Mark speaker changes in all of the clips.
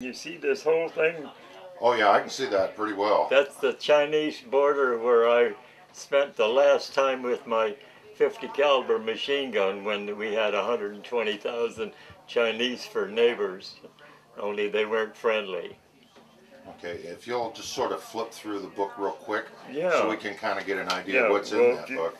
Speaker 1: You see this whole thing?
Speaker 2: Oh yeah, I can see that pretty well.
Speaker 1: That's the Chinese border where I spent the last time with my 50 caliber machine gun when we had 120,000 Chinese for neighbors, only they weren't friendly.
Speaker 2: Okay, if you'll just sort of flip through the book real quick,
Speaker 1: Yeah.
Speaker 2: so we can kind of get an idea of what's in that book.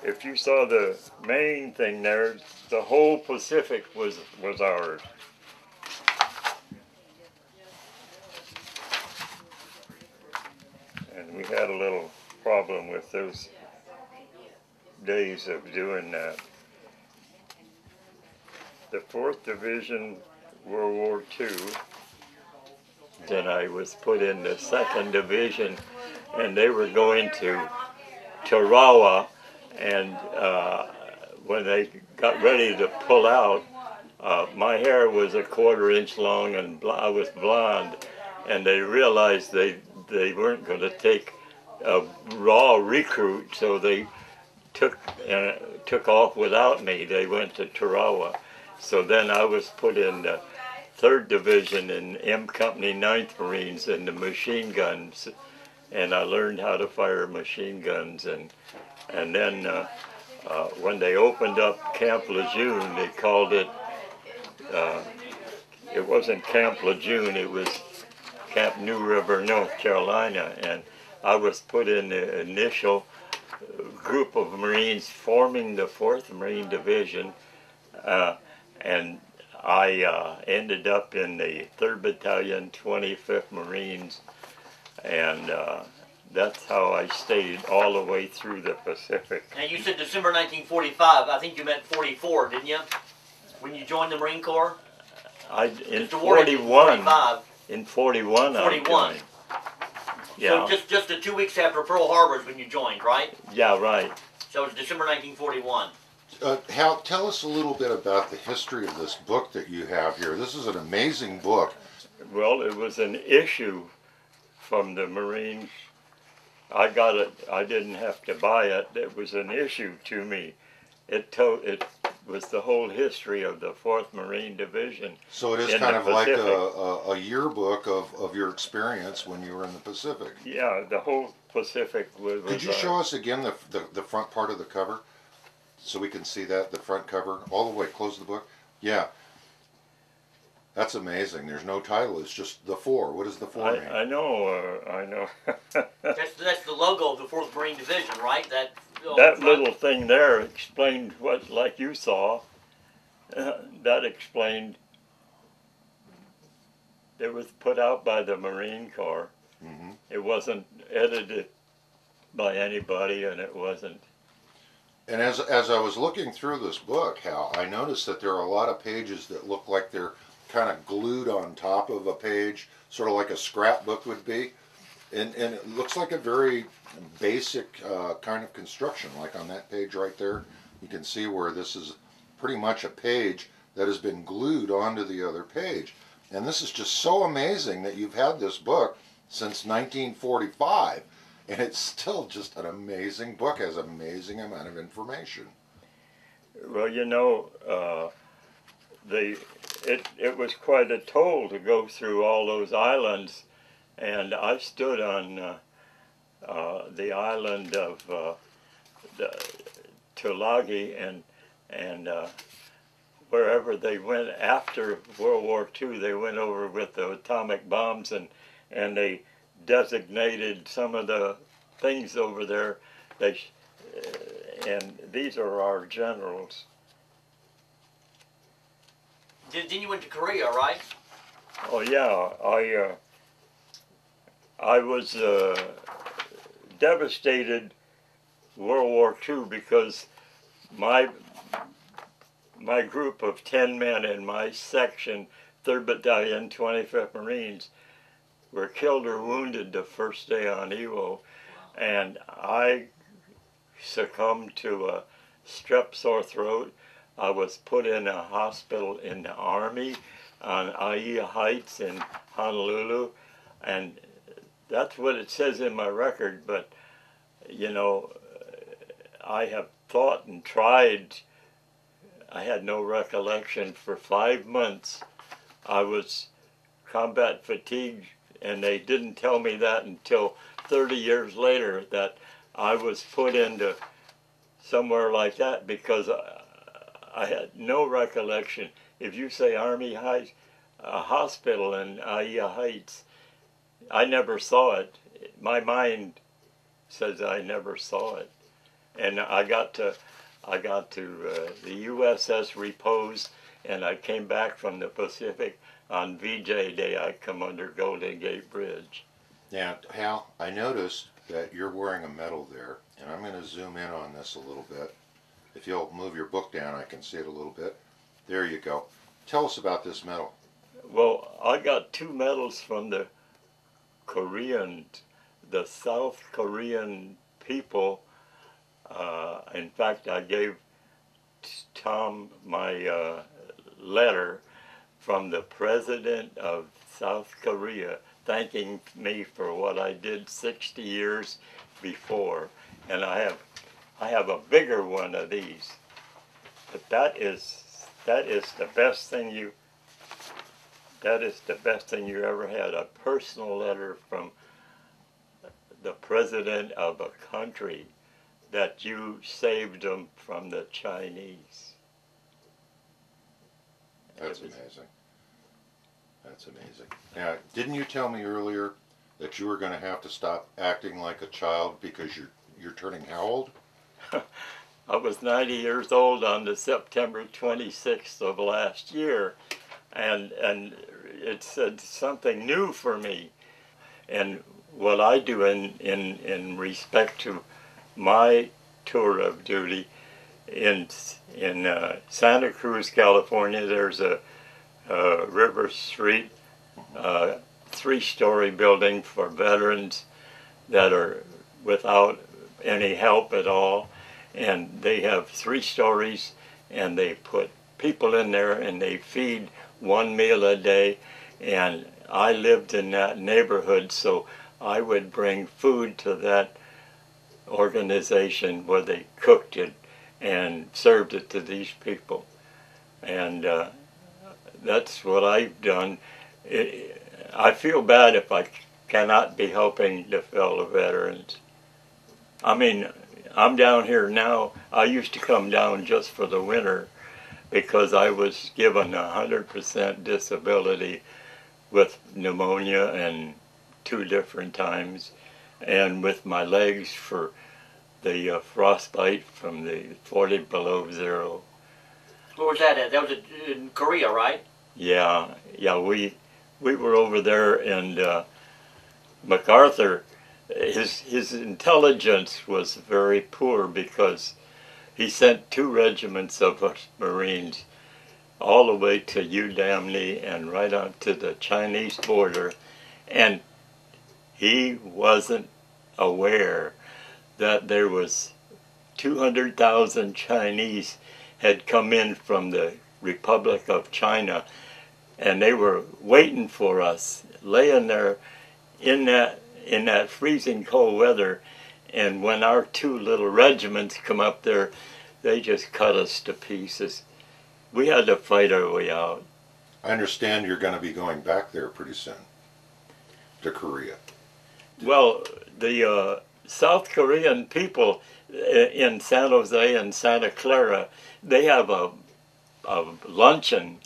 Speaker 1: If you saw the main thing there, the whole Pacific was ours. And we had a little problem with those days of doing that. The 4th Division, World War II, then I was put in the 2nd Division, and they were going to Tarawa, and when they got ready to pull out, my hair was a 1/4 inch long and I was blonde, and they realized they weren't going to take a raw recruit, so they took off without me. They went to Tarawa. So then I was put in the 3rd Division in M Company 9th Marines in the machine guns, and I learned how to fire machine guns. And then when they opened up Camp Lejeune, they called it, it wasn't Camp Lejeune, it was Camp New River, North Carolina, and I was put in the initial group of Marines forming the 4th Marine Division, and I ended up in the 3rd Battalion, 25th Marines, and that's how I stayed all the way through the Pacific.
Speaker 3: And you said December 1945. I think you meant 44, didn't you? When you joined the Marine Corps?
Speaker 1: In 41. In 41,
Speaker 3: 41.
Speaker 1: I joined. Yeah.
Speaker 3: So just the 2 weeks after Pearl Harbor is when you joined, right?
Speaker 1: Yeah, right.
Speaker 3: So it was December 1941.
Speaker 2: Hal, tell us a little bit about the history of this book that you have here. This is an amazing book.
Speaker 1: Well, it was an issue from the Marines. I got it. I didn't have to buy it. It was an issue to me. It was the whole history of the 4th Marine Division.
Speaker 2: So it is kind of like a yearbook of your experience when you were in the Pacific.
Speaker 1: Yeah, the whole Pacific was.
Speaker 2: Could you show us again the front part of the cover, so we can see that, the front cover, all the way, close the book? Yeah. That's amazing. There's no title. It's just the 4. What is the 4 mean?
Speaker 1: I know. I know.
Speaker 3: That's the logo of the 4th Marine Division, right?
Speaker 1: That little thing there explained what, like you saw, that explained it was put out by the Marine Corps.
Speaker 2: Mm-hmm.
Speaker 1: It wasn't edited by anybody, and it wasn't.
Speaker 2: And as I was looking through this book, Hal, I noticed that there are a lot of pages that look like they're kind of glued on top of a page, sort of like a scrapbook would be. And it looks like a very basic kind of construction, like on that page right there. You can see where this is pretty much a page that has been glued onto the other page. And this is just so amazing that you've had this book since 1945, and it's still just an amazing book, has an amazing amount of information.
Speaker 1: Well, you know, it was quite a toll to go through all those islands. And I stood on the island of Tulagi, and wherever they went after World War II, they went over with the atomic bombs, and they designated some of the things over there. And these are our generals.
Speaker 3: Then you went to Korea, right?
Speaker 1: Oh yeah, I was devastated World War II because my group of 10 men in my section, 3rd Battalion, 25th Marines, were killed or wounded the first day on Iwo, and I succumbed to a strep sore throat. I was put in a hospital in the Army on Aiea Heights in Honolulu, and that's what it says in my record, but, you know, I have thought and tried. I had no recollection. For 5 months, I was combat fatigue, and they didn't tell me that until 30 years later that I was put into somewhere like that, because I had no recollection. If you say Army Heights, hospital in Aiya Heights, I never saw it. My mind says I never saw it. And I got to the USS Repose, and I came back from the Pacific on VJ Day. I come under Golden Gate Bridge.
Speaker 2: Now, Hal, I noticed that you're wearing a medal there, and I'm going to zoom in on this a little bit. If you'll move your book down, I can see it a little bit. There you go. Tell us about this medal.
Speaker 1: Well, I got 2 medals from the South Korean people. In fact, I gave Tom my letter from the president of South Korea thanking me for what I did 60 years before, and I have a bigger one of these. But that is the best thing you ever had, a personal letter from the president of a country that you saved them from the Chinese.
Speaker 2: That's amazing. That's amazing. Now, didn't you tell me earlier that you were going to have to stop acting like a child because you're turning how old?
Speaker 1: I was 90 years old on the September 26th of last year, and it's something new for me. And what I do in respect to my tour of duty in Santa Cruz, California, there's a River Street 3-story building for veterans that are without any help at all, and they have 3 stories, and they put people in there and they feed 1 meal a day. And I lived in that neighborhood, so I would bring food to that organization where they cooked it and served it to these people. And that's what I've done. I feel bad if I cannot be helping the fellow veterans. I mean, I'm down here now. I used to come down just for the winter because I was given 100% disability with pneumonia and 2 different times, and with my legs for the frostbite from the 40 below zero.
Speaker 3: Where was that at? That was in Korea, right?
Speaker 1: Yeah, we were over there, and MacArthur, his intelligence was very poor because he sent 2 regiments of us Marines all the way to Udamni and right on to the Chinese border, and he wasn't aware that there was 200,000 Chinese had come in from the Republic of China, and they were waiting for us, laying there in that freezing cold weather. And when our 2 little regiments come up there, they just cut us to pieces. We had to fight our way out.
Speaker 2: I understand you're going to be going back there pretty soon, to Korea.
Speaker 1: Well, the South Korean people in San Jose and Santa Clara, they have a luncheon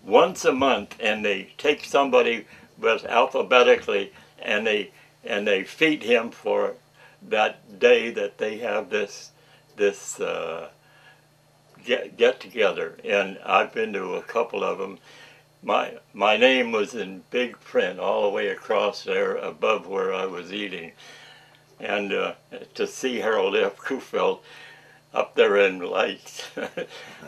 Speaker 1: once a month, and they take somebody with alphabetically, and they feed him for that day that they have this get together. And I've been to a couple of them. My name was in big print all the way across there above where I was eating, and to see Harold F. Kufeldt up there in lights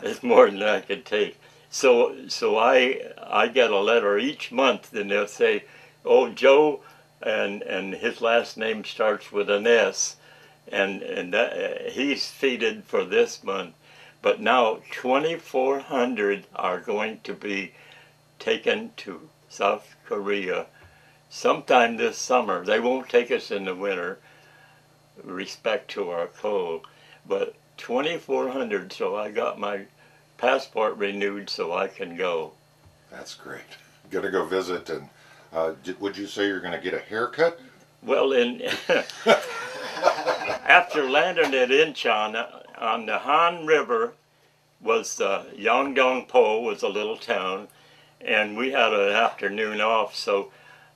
Speaker 1: is more than I could take. So I get a letter each month, and they'll say, "Oh, Joe," and his last name starts with an S, and that, he's feted for this month. But now 2,400 are going to be taken to South Korea sometime this summer. They won't take us in the winter, respect to our code, but 2,400, so I got my passport renewed so I can go.
Speaker 2: That's great. going to go visit. And would you say you're going to get a haircut?
Speaker 1: Well, after landing at Incheon on the Han River was Yongdong-po was a little town, and we had an afternoon off, so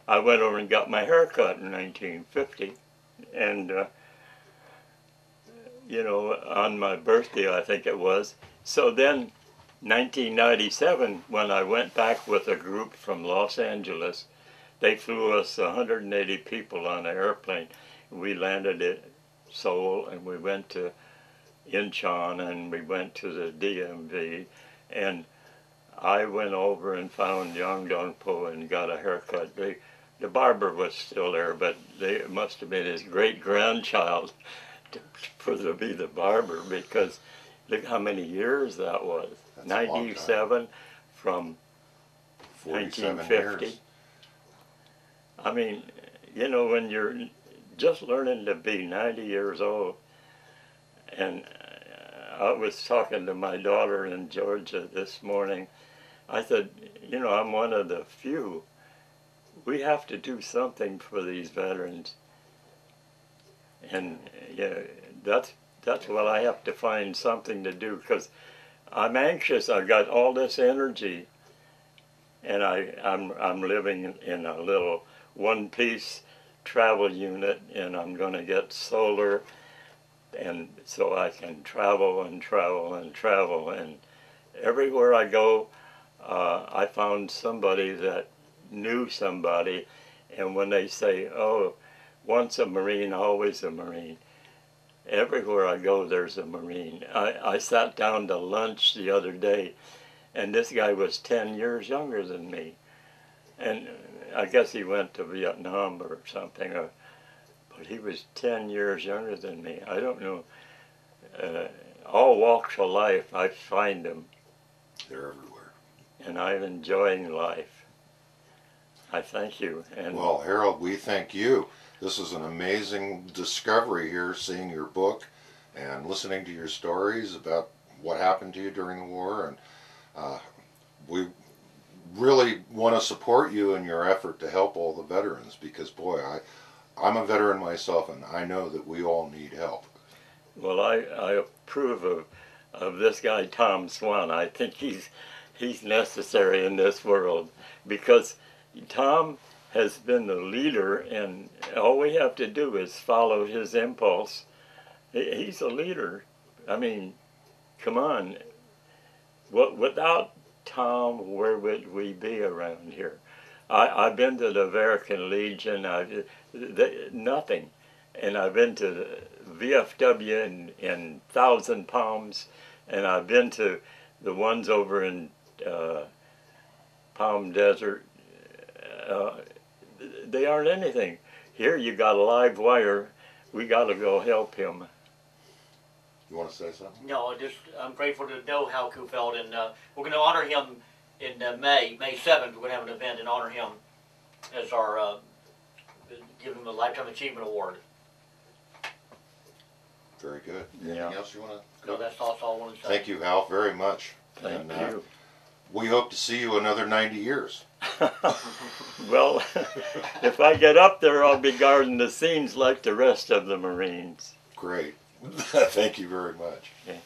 Speaker 1: I went over and got my hair cut in 1950, and you know, on my birthday I think it was. So then 1997, when I went back with a group from Los Angeles, they flew us 180 people on an airplane. We landed at Seoul, and we went to Incheon, and we went to the DMV, and I went over and found Yongdong-po and got a haircut. The barber was still there, but it must have been his great-grandchild to be the barber, because look how many years that was.
Speaker 2: That's
Speaker 1: 97 from 1950.
Speaker 2: Years.
Speaker 1: I mean, you know, when you're just learning to be 90 years old, and I was talking to my daughter in Georgia this morning. I said, you know, I'm one of the few. We have to do something for these veterans. And yeah, that's what I have to find something to do, because I'm anxious. I got all this energy, and I'm living in a little one-piece travel unit, and I'm going to get solar, and so I can travel and travel and travel. And everywhere I go, I found somebody that knew somebody, and when they say, oh, once a Marine, always a Marine, everywhere I go there's a Marine. I sat down to lunch the other day, and this guy was 10 years younger than me, and I guess he went to Vietnam or something, but he was 10 years younger than me. I don't know. All walks of life, I find them.
Speaker 2: They're everywhere.
Speaker 1: And I'm enjoying life. I thank you. And
Speaker 2: well, Harold, we thank you. This is an amazing discovery here, seeing your book and listening to your stories about what happened to you during the war. And we really want to support you in your effort to help all the veterans, because, boy, I'm a veteran myself, and I know that we all need help.
Speaker 1: Well, I approve of this guy, Tom Swan. I think he's necessary in this world, because Tom has been the leader, and all we have to do is follow his impulse. He's a leader. I mean, come on. Without Tom, where would we be around here? I've been to the American Legion, nothing. And I've been to VFW in Thousand Palms, and I've been to the ones over in Palm Desert. They aren't anything. Here you got a live wire. We got to go help him.
Speaker 2: You want to say something?
Speaker 3: No, I'm grateful to know Hal Kufeldt, and we're going to honor him in May 7th. We're going to have an event and honor him as our, give him a Lifetime Achievement Award.
Speaker 2: Very good. Anything else you want to?
Speaker 3: No, that's all I want to say.
Speaker 2: Thank you, Hal, very much.
Speaker 1: Thank you.
Speaker 2: We hope to see you another 90 years.
Speaker 1: Well, if I get up there, I'll be guarding the scenes like the rest of the Marines.
Speaker 2: Great. Thank you very much.
Speaker 1: Okay.